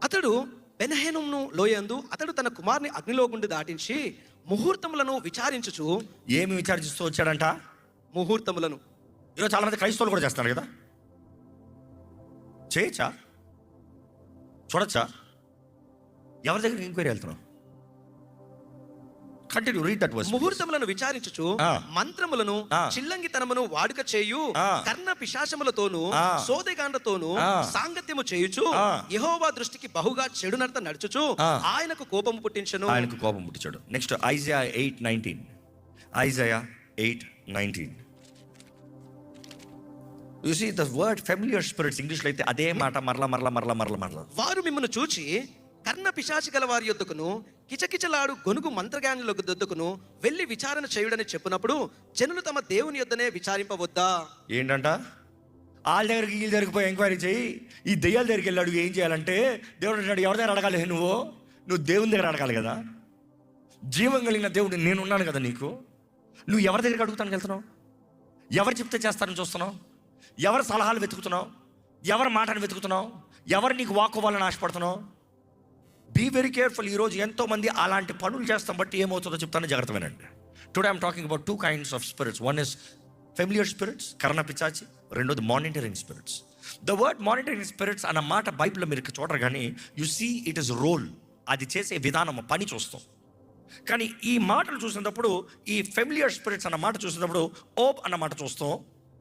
అతడు బెన్హెనోము లోయందు అతడు తన కుమారుని అగ్నిలో గుండి దాటించి ముహూర్తములను విచారించుచు. ఏమి విచారిస్తూ వచ్చాడంట? ముహూర్తములను. ఈరోజు చాలా మంది క్రైస్తవులు కూడా చేస్తున్నారు కదా. చేయొచ్చా? చూడొచ్చా? ఎవరి దగ్గర ఎంక్వైరీ వెళ్తున్నావు? Continue read that verse. ముహూర్తములను విచారించుచు మంత్రములను చిల్లంగితనమును వాడుక చేయు కర్ణ పిశాచములతోను సోదెగాండ్రతోను సాంగత్యము చేయుచు యెహోవా దృష్టికి బహుగా చెడు నడత నడుచుచు ఆయనకు కోపము పుట్టించెను. ఆయనకు కోపం పుట్టించాడు. Next Isaiah 8:19. Isaiah 8:19. You see the word familiar spirits, English లో అయితే అదే మాట మరలా. వారు మిమ్మల్ని చూచి కర్ణ పిశాచి గల వారి యొద్దకును కిచకిచలాడు గొనుగు మంత్రగానుల యొద్దకును వెళ్ళి విచారణ చేయుడని చెప్పినప్పుడు జనులు తమ దేవుని యొద్దనే విచారింపవద్దా? ఏంటంట? వాళ్ళ దగ్గరికి వీళ్ళ దగ్గరికి పోయి ఎంక్వైరీ చేయి. ఈ దెయ్యాల దగ్గరికి వెళ్ళాడు ఏం చేయాలంటే, దేవుడు అంటాడు ఎవరి దగ్గర అడగాలి? నువ్వు దేవుని దగ్గర అడగాలి కదా. జీవం కలిగిన దేవుడు నేనున్నాను కదా నీకు. నువ్వు ఎవరి దగ్గరికి అడుగుతానికి వెళ్తున్నావు? ఎవరు చెప్తే చేస్తానని చూస్తున్నావు? ఎవరి సలహాలు వెతుకుతున్నావు? ఎవరి మాటను వెతుకుతున్నావు? ఎవరు నీకు వాక్కోవాలని ఆశపడుతున్నావు? Be very careful. ఈరోజు ఎంతోమంది అలాంటి పనులు చేస్తాం, బట్టి ఏమవుతుందో చెప్తాను, జాగ్రత్త వినండి. Today I'm talking about 2 kinds of spirits. One is familiar spirits, కర్ణ పిశాచి. రెండోది monitoring spirits. The word monitoring spirits అన్న మాట బైబిల్లో మీరు చూడరు, కానీ you see it is role. అది చేసే విధానం, పని చూస్తాం. కానీ ఈ మాటలు చూసినప్పుడు, ఈ ఫెమిలియర్ స్పిరిట్స్ అన్న మాట చూసినప్పుడు ఓబ్ అన్న మాట చూస్తాం.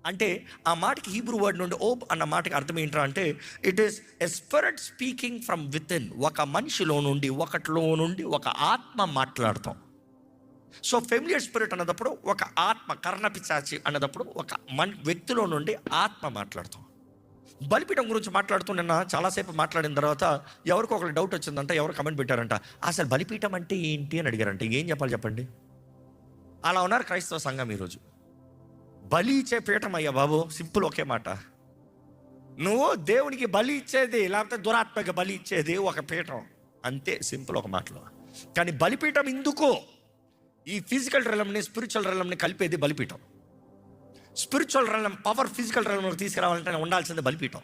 అంటే ఆ మాటకి హీబ్రూ వర్డ్ నుండి ఓబ్ అన్న మాటకి అర్థం ఏంటంటే అంటే it is a spirit speaking from with in. ఒక మనిషిలో నుండి, ఒకటిలో నుండి ఒక ఆత్మ మాట్లాడతాం. సో ఫెమిలియర్ స్పిరిట్ అన్నదప్పుడు ఒక ఆత్మ, కర్ణ పిశాచి అన్నదప్పుడు ఒక వ్యక్తిలో నుండి ఆత్మ మాట్లాడతాం. బలిపీఠం గురించి మాట్లాడుతూ నిన్న చాలాసేపు మాట్లాడిన తర్వాత ఎవరికి ఒకరికి డౌట్ వచ్చిందంట. ఎవరు కమెంట్ పెట్టారంట, అసలు బలిపీఠం అంటే ఏంటి అని అడిగారంట. ఏం చెప్పాలి చెప్పండి? అలా ఉన్నారు క్రైస్తవ సంఘం ఈరోజు. బలి ఇచ్చే పీఠం అయ్యా బాబు, సింపుల్ ఒకే మాట. నువ్వు దేవునికి బలి ఇచ్చేది, లేకపోతే దురాత్మకి బలి ఇచ్చేది ఒక పీఠం, అంతే సింపుల్ ఒక మాటలో. కానీ బలిపీఠం ఎందుకు? ఈ ఫిజికల్ రెలంని స్పిరిచువల్ రెలంని కలిపేది బలిపీఠం. స్పిరిచువల్ రెలం పవర్ ఫిజికల్ రెలంలోకి తీసుకురావాలంటే ఉండాల్సింది బలిపీఠం.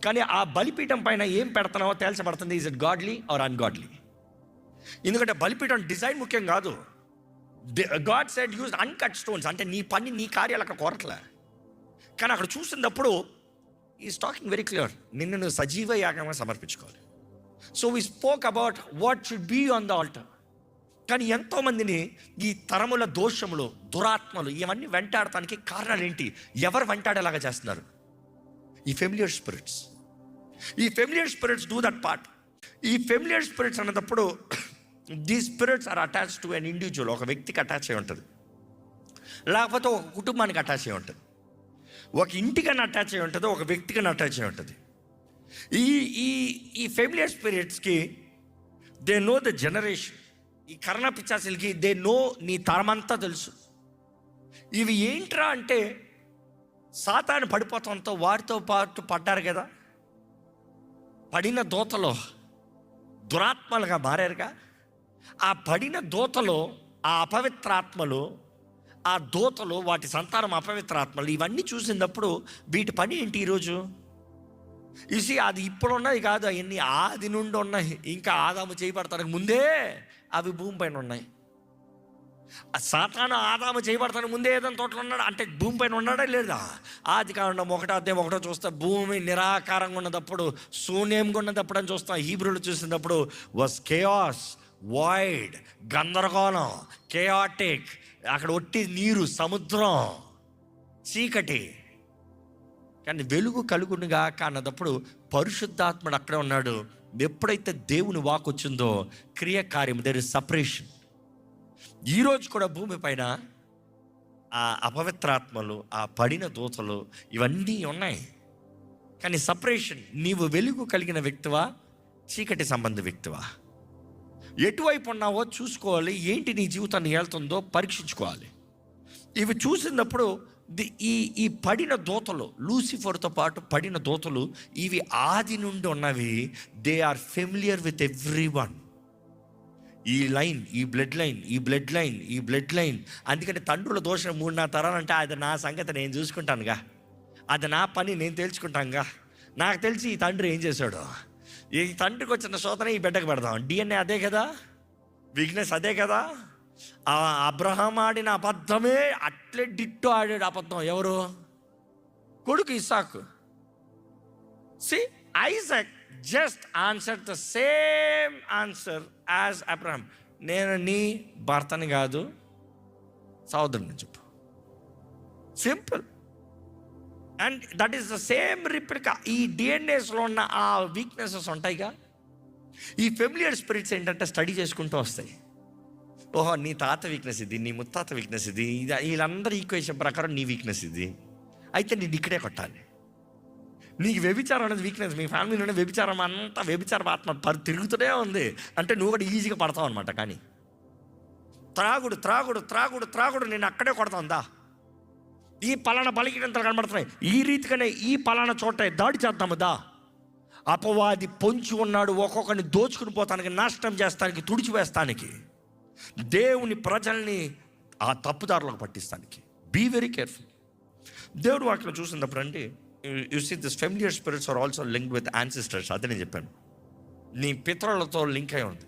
కానీ ఆ బలిపీఠం పైన ఏం పెడుతున్నావో తేల్చబడుతుంది, is it godly or ungodly. ఎందుకంటే బలిపీఠం డిజైన్ ముఖ్యం కాదు. God said use uncut stones. అంటే నీ పని, నీ కార్యాలు అక్కడ కోరట్లే. కానీ అక్కడ చూసినప్పుడు ఈజ్ టాకింగ్ వెరీ క్లియర్, నిన్ను నువ్వు సజీవ యాగంగా సమర్పించుకోవాలి. So we spoke about what should be on the altar. కానీ ఎంతోమందిని ఈ తరముల దోషములు, దురాత్మలు ఇవన్నీ వెంటాడటానికి కారణాలు ఏంటి? ఎవరు వెంటాడేలాగా చేస్తున్నారు? ఈ ఫెమిలియర్ స్పిరిట్స్. ఈ familiar spirits do that part. ఈ ఫెమిలియర్ స్పిరిట్స్ అన్నప్పుడు these spirits are attach to an individual. ఒక వ్యక్తికి అటాచ్ అయి ఉంటుంది, లేకపోతే ఒక కుటుంబానికి అటాచ్ అయి ఉంటుంది, ఒక ఇంటికన్నా అటాచ్ అయి ఉంటుంది, ఒక వ్యక్తికన్నా అటాచ్ అయి ఉంటుంది. ఈ ఈ ఈ ఫెమిలియర్ స్పిరిట్స్కి దే నో ద జనరేషన్. ఈ కర్ణ పిశాచులకి దే నో నీ తరమంతా తెలుసు. ఇవి ఏంట్రా అంటే సాతాను పడిపోతాంతో వారితో పాటు పడ్డారు కదా. పడిన దోతలో దురాత్మలుగా మారారుగా. ఆ పడిన దోతలో ఆ అపవిత్రాత్మలు, ఆ దోతలు, వాటి సంతానం అపవిత్రాత్మలు, ఇవన్నీ చూసినప్పుడు వీటి పని ఏంటి ఈరోజు? చూసి అది ఇప్పుడు ఉన్నది కాదు, అవన్నీ ఆది నుండి ఉన్నాయి. ఇంకా ఆదాము చేయబడతానికి ముందే అవి భూమి పైన ఉన్నాయి. సాతాను ఆదాము చేయబడతానికి ముందే ఏదైనా తోటలో ఉన్నాడు అంటే భూమి పైన ఉన్నాడా లేదా? ఆది కాండం 1:1 చూస్తే భూమి నిరాకారంగా ఉన్నదప్పుడు, శూన్యంగా ఉన్నదప్పుడు అని చూస్తాం. హీబ్రూలు చూసినప్పుడు వాస్ కేయాస్, వాయిడ్, గందరగోళం, కేయాటిక్. అక్కడ ఒట్టి నీరు, సముద్రం, చీకటి. కానీ వెలుగు కలుగునుగా అన్నదప్పుడు పరిశుద్ధాత్ముడు అక్కడే ఉన్నాడు. ఎప్పుడైతే దేవుని వాక్ వచ్చిందో క్రియకార్యం, దేర్ ఇస్ సపరేషన్. ఈరోజు కూడా భూమి పైన ఆ అపవిత్రాత్మలు, ఆ పడిన దూతలు ఇవన్నీ ఉన్నాయి. కానీ సపరేషన్. నీవు వెలుగు కలిగిన వ్యక్తివా, చీకటి సంబంధ వ్యక్తివా? ఎటువైపు ఉన్నావో చూసుకోవాలి. ఏంటి నీ జీవితాన్ని వెళ్తుందో పరీక్షించుకోవాలి. ఇవి చూసినప్పుడు ఈ పడిన దూతలు, లూసిఫర్తో పాటు పడిన దూతలు, ఇవి ఆది నుండి ఉన్నవి. They are familiar with every one. ఈ లైన్, ఈ బ్లడ్ లైన్, ఈ బ్లడ్ లైన్, ఈ బ్లడ్ లైన్. అందుకని తండ్రుల దోషం 3-4 తరాలంటే అది నా సంగతి నేను చూసుకుంటానుగా, అది నా పని నేను తేల్చుకుంటానుగా. నాకు తెలిసి ఈ తండ్రి ఏం చేశాడో, ఈ తండ్రికి వచ్చిన శోధన ఈ బిడ్డకు పెడదాం. డిఎన్ఏ అదే కదా, వీక్నెస్ అదే కదా. ఆ అబ్రహాం ఆడిన అబద్ధమే అట్లే డిట్టో ఆడాడు అబద్ధం. ఎవరు? కొడుకు ఇస్సాకు. See, Isaac just answered the same answer as Abraham. నేను నీ భర్తని కాదు, సహోదరుని చెప్పు. Simple. And that is the same replica. ఈ డిఎన్ఏస్లో ఉన్న ఆ వీక్నెసెస్ ఉంటాయిగా. ఈ ఫెమిలియర్ స్పిరిట్స్ ఏంటంటే స్టడీ చేసుకుంటూ వస్తాయి. ఓహో, నీ తాత వీక్నెస్ ఇది, నీ ముత్తాత వీక్నెస్ ఇది, వీళ్ళందరూ ఈక్వేషన్ ప్రకారం నీ వీక్నెస్ ఇది, అయితే నేను ఇక్కడే కొట్టాలి. నీకు వ్యభిచారం అనేది వీక్నెస్, మీ ఫ్యామిలీలోనే వ్యభిచారం అంతా వ్యభిచారం ఆత్మ తిరుగుతూనే ఉంది అంటే నువ్వు కూడా ఈజీగా పడతావు అనమాట. కానీ త్రాగుడు త్రాగుడు త్రాగుడు త్రాగుడు నేను అక్కడే కొడతాందా, ఈ పలానా బలికినంతలు కనబడుతున్నాయి, ఈ రీతిగానే ఈ పలానా చోట దాడి చేద్దాము దా. అపవాది పొంచి ఉన్నాడు ఒక్కొక్కరిని దోచుకుని పోతానికి, నాశనం చేస్తానికి, తుడిచివేస్తానికి, దేవుని ప్రజల్ని ఆ తప్పుదారులకు పట్టిస్తానికి. Be very careful. దేవుడు వాక్యం చూసినప్పుడు అండి, you see this familiar spirits are also linked with ancestors. అదే నేను చెప్పాను, నీ పితరులతో లింక్ అయి ఉంది.